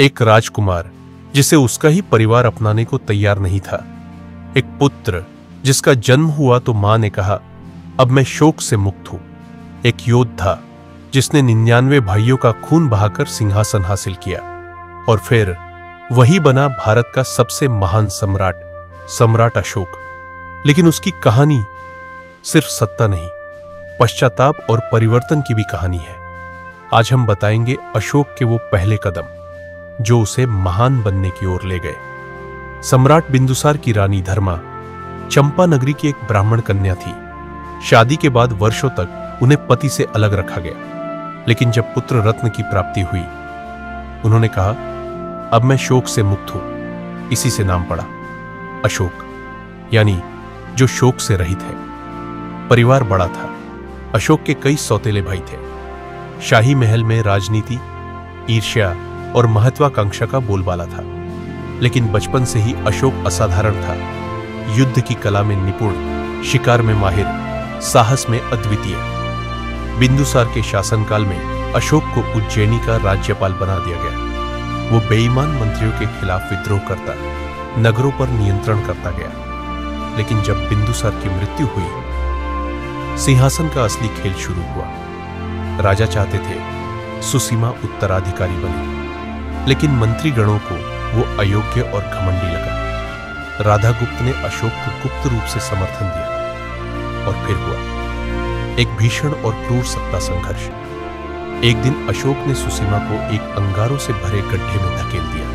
एक राजकुमार जिसे उसका ही परिवार अपनाने को तैयार नहीं था। एक पुत्र जिसका जन्म हुआ तो मां ने कहा, अब मैं शोक से मुक्त हूं। एक योद्धा जिसने 99 भाइयों का खून बहाकर सिंहासन हासिल किया और फिर वही बना भारत का सबसे महान सम्राट, सम्राट अशोक। लेकिन उसकी कहानी सिर्फ सत्ता नहीं, पश्चाताप और परिवर्तन की भी कहानी है। आज हम बताएंगे अशोक के वो पहले कदम जो उसे महान बनने की ओर ले गए। सम्राट बिंदुसार की रानी धर्मा चंपा नगरी की एक ब्राह्मण कन्या थी। शादी के बाद वर्षों तक उन्हें पति से अलग रखा गया, लेकिन जब पुत्र रत्न की प्राप्ति हुई, उन्होंने कहा, अब मैं शोक से मुक्त हूं। इसी से नाम पड़ा अशोक, यानी जो शोक से रहित है। परिवार बड़ा था। अशोक के कई सौतेले भाई थे। शाही महल में राजनीति, ईर्ष्या और महत्वाकांक्षा का बोलबाला था। लेकिन बचपन से ही अशोक असाधारण था। युद्ध की कला में निपुण, शिकार में माहिर, साहस में अद्वितीय। बिंदुसार के शासनकाल में अशोक को उज्जैनी का राज्यपाल बना दिया गया। वो बेईमान मंत्रियों के खिलाफ विद्रोह करता, नगरों पर नियंत्रण करता गया। लेकिन जब बिंदुसार की मृत्यु हुई, सिंहासन का असली खेल शुरू हुआ। राजा चाहते थे सुसीमा उत्तराधिकारी बने, लेकिन मंत्रीगणों को वो अयोग्य और घमंडी लगा। राधागुप्त ने अशोक को गुप्त रूप से समर्थन दिया और फिर हुआ एक भीषण और क्रूर सत्ता संघर्ष। एक दिन अशोक ने सुसीमा को एक अंगारों से भरे गड्ढे में धकेल दिया।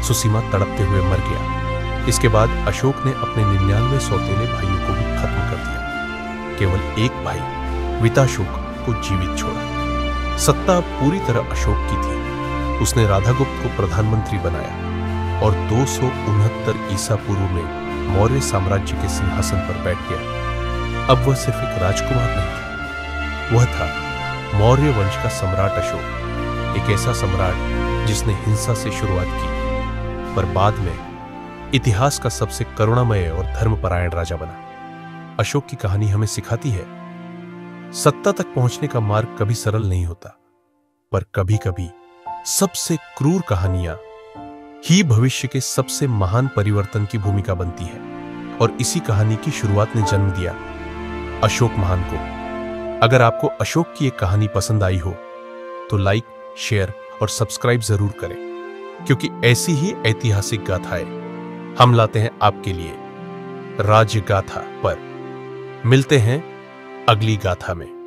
सुसीमा तड़पते हुए मर गया। इसके बाद अशोक ने अपने 99 सौतेले भाइयों को भी खत्म कर दिया। केवल एक भाई विताशोक को जीवित छोड़ा। सत्ता पूरी तरह अशोक की थी। उसने राधागुप्त को प्रधानमंत्री बनाया और 269 ईसा पूर्व में मौर्य साम्राज्य के सिंहासन पर बैठ गया। अब वह सिर्फ एक राजकुमार नहीं था, वह था मौर्य वंश का सम्राट अशोक। एक ऐसा सम्राट जिसने हिंसा से शुरुआत की, पर बाद में इतिहास का सबसे करुणामय और धर्मपरायण राजा बना। अशोक की कहानी हमें सिखाती है, सत्ता तक पहुंचने का मार्ग कभी सरल नहीं होता, पर कभी-कभी सबसे क्रूर कहानियां ही भविष्य के सबसे महान परिवर्तन की भूमिका बनती है। और इसी कहानी की शुरुआत ने जन्म दिया अशोक महान को। अगर आपको अशोक की एक कहानी पसंद आई हो तो लाइक, शेयर और सब्सक्राइब जरूर करें, क्योंकि ऐसी ही ऐतिहासिक गाथाएं हम लाते हैं आपके लिए। राज्य गाथा पर मिलते हैं अगली गाथा में।